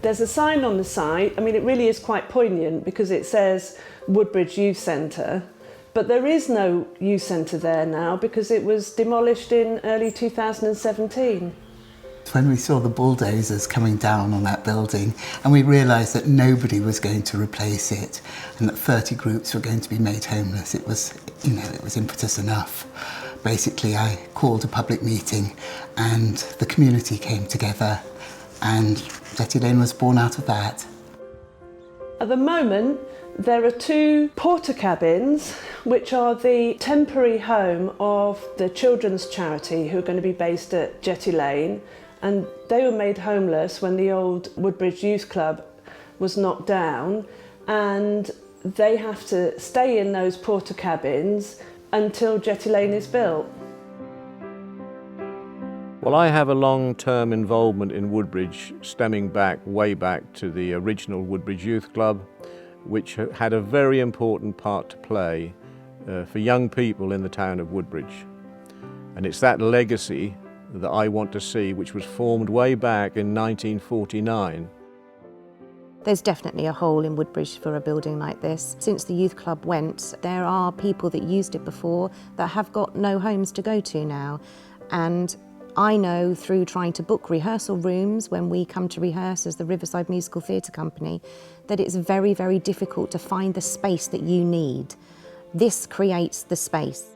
There's a sign on the site. I mean, it really is quite poignant because it says Woodbridge Youth Centre, but there is no youth centre there now because it was demolished in early 2017. When we saw the bulldozers coming down on that building and we realised that nobody was going to replace it and that 30 groups were going to be made homeless, it was impetus enough. Basically, I called a public meeting and the community came together and Jetty Lane was born out of that. At the moment, there are 2 porter cabins, which are the temporary home of the children's charity who are going to be based at Jetty Lane. And they were made homeless when the old Woodbridge Youth Club was knocked down, and they have to stay in those porter cabins until Jetty Lane is built. Well, I have a long-term involvement in Woodbridge, stemming way back to the original Woodbridge Youth Club, which had a very important part to play for young people in the town of Woodbridge. And it's that legacy that I want to see, which was formed way back in 1949. There's definitely a hole in Woodbridge for a building like this. Since the youth club went, there are people that used it before that have got no homes to go to now. And I know through trying to book rehearsal rooms when we come to rehearse as the Riverside Musical Theatre Company, that it's very, very difficult to find the space that you need. This creates the space.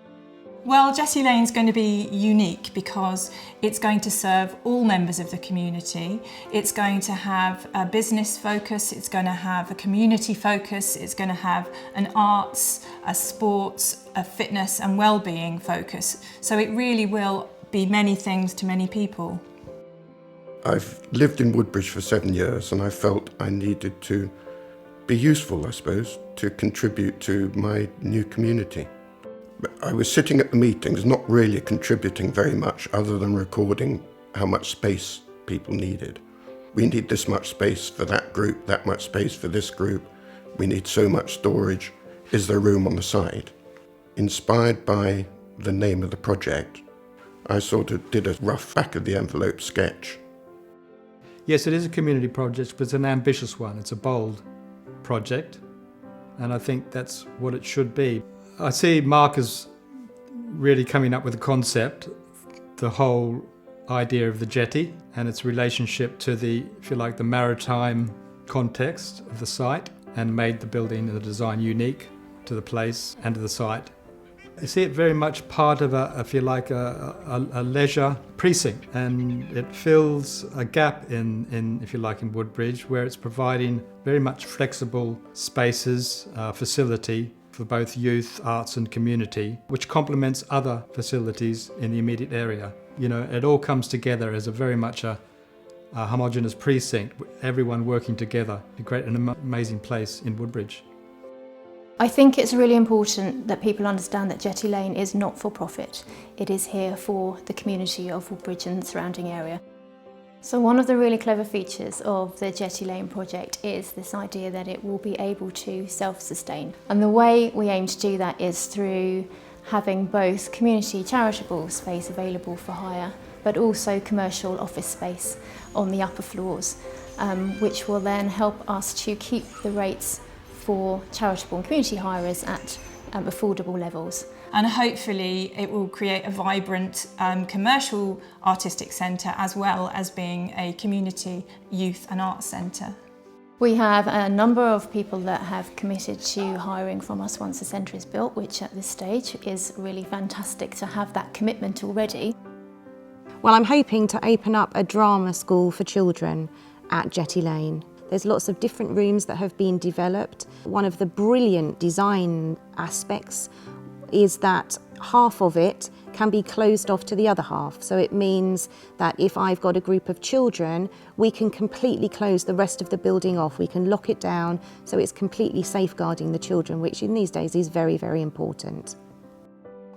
Well, Jetty Lane's going to be unique because it's going to serve all members of the community. It's going to have a business focus, it's going to have a community focus, it's going to have an arts, a sports, a fitness and well-being focus. So it really will be many things to many people. I've lived in Woodbridge for 7 years and I felt I needed to be useful, I suppose, to contribute to my new community. I was sitting at the meetings, not really contributing very much other than recording how much space people needed. We need this much space for that group, that much space for this group. We need so much storage. Is there room on the side? Inspired by the name of the project, I sort of did a rough back of the envelope sketch. Yes, it is a community project, but it's an ambitious one. It's a bold project, and I think that's what it should be. I see Mark as really coming up with a concept, the whole idea of the jetty and its relationship to the, if you like, the maritime context of the site, and made the building and the design unique to the place and to the site. I see it very much part of if you like, a leisure precinct, and it fills a gap in, if you like, in Woodbridge, where it's providing very much flexible spaces, facility for both youth, arts and community, which complements other facilities in the immediate area. You know, it all comes together as a very much a homogeneous precinct, everyone working together to create an amazing place in Woodbridge. I think it's really important that people understand that Jetty Lane is not for profit. It is here for the community of Woodbridge and the surrounding area. So one of the really clever features of the Jetty Lane project is this idea that it will be able to self-sustain. And the way we aim to do that is through having both community charitable space available for hire, but also commercial office space on the upper floors, which will then help us to keep the rates for charitable and community hirers at affordable levels. And hopefully it will create a vibrant commercial artistic centre as well as being a community youth and arts centre. We have a number of people that have committed to hiring from us once the centre is built, which at this stage is really fantastic to have that commitment already. Well, I'm hoping to open up a drama school for children at Jetty Lane. There's lots of different rooms that have been developed. One of the brilliant design aspects is that half of it can be closed off to the other half. So it means that if I've got a group of children, we can completely close the rest of the building off. We can lock it down so it's completely safeguarding the children, which in these days is very, very important.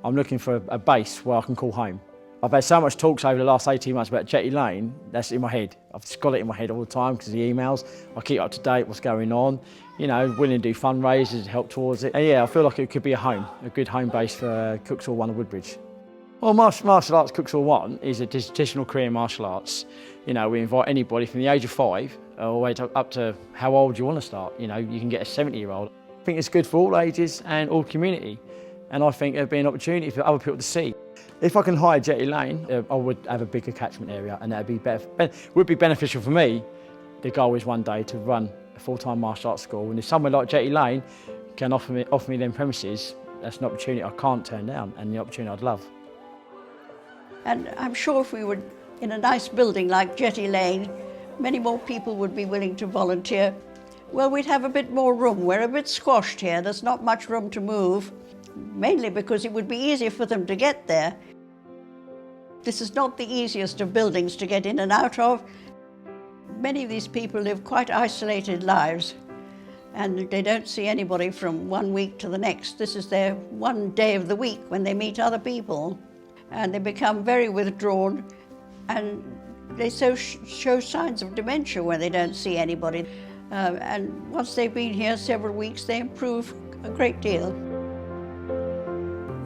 I'm looking for a base where I can call home. I've had so much talks over the last 18 months about Jetty Lane, that's in my head. I've just got it in my head all the time because of the emails. I keep up to date what's going on, you know, willing to do fundraisers to help towards it. And yeah, I feel like it could be a good home base for Cooks Hall 1 of Woodbridge. Well, martial arts Cooks Hall 1 is a traditional Korean martial arts. You know, we invite anybody from the age of 5 all the way up to how old you want to start. You know, you can get a 70-year-old. I think it's good for all ages and all community, and I think there'd be an opportunity for other people to see. If I can hire Jetty Lane, I would have a bigger catchment area, and that'd be would be beneficial for me. The goal is one day to run a full-time martial arts school, and if somewhere like Jetty Lane can offer me them premises, that's an opportunity I can't turn down, and the opportunity I'd love. And I'm sure if we were in a nice building like Jetty Lane, many more people would be willing to volunteer. Well, we'd have a bit more room. We're a bit squashed here. There's not much room to move, mainly because it would be easier for them to get there. This is not the easiest of buildings to get in and out of. Many of these people live quite isolated lives, and they don't see anybody from one week to the next. This is their one day of the week when they meet other people, and they become very withdrawn, and they show signs of dementia when they don't see anybody. And once they've been here several weeks, they improve a great deal.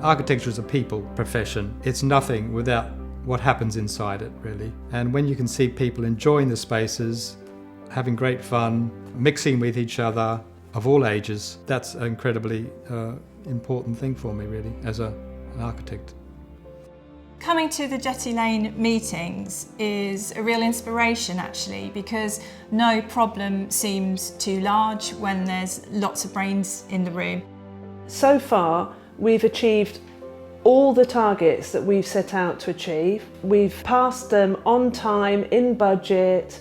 Architecture is a people profession. It's nothing without what happens inside it, really. And when you can see people enjoying the spaces, having great fun, mixing with each other of all ages, that's an incredibly important thing for me, really, as an architect. Coming to the Jetty Lane meetings is a real inspiration, actually, because no problem seems too large when there's lots of brains in the room. So far, we've achieved all the targets that we've set out to achieve. We've passed them on time, in budget,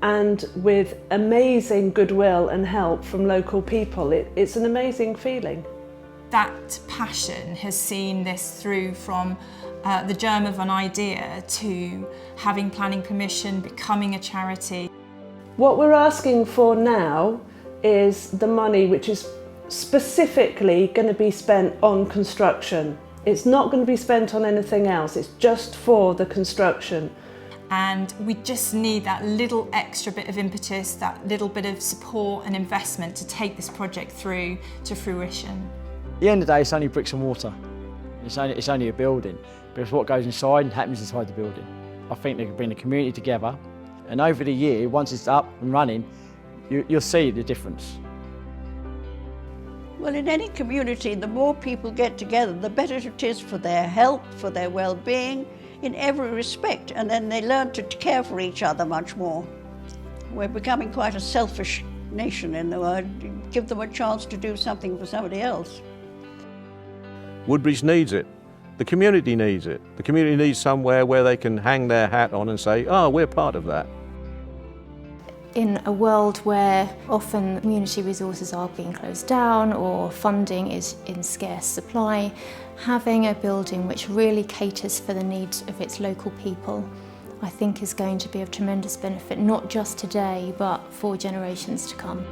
and with amazing goodwill and help from local people. It's an amazing feeling. That passion has seen this through from the germ of an idea to having planning permission, becoming a charity. What we're asking for now is the money which is specifically going to be spent on construction. It's not going to be spent on anything else, it's just for the construction. And we just need that little extra bit of impetus, that little bit of support and investment to take this project through to fruition. At the end of the day, it's only bricks and mortar. It's only a building, but it's what goes inside and happens inside the building. I think they can bring the community together, and over the year, once it's up and running, you'll see the difference. Well, in any community, the more people get together, the better it is for their health, for their well-being, in every respect, and then they learn to care for each other much more. We're becoming quite a selfish nation in the world. Give them a chance to do something for somebody else. Woodbridge needs it. The community needs it. The community needs somewhere where they can hang their hat on and say, oh, we're part of that. In a world where often community resources are being closed down or funding is in scarce supply, having a building which really caters for the needs of its local people, I think is going to be of tremendous benefit, not just today, but for generations to come.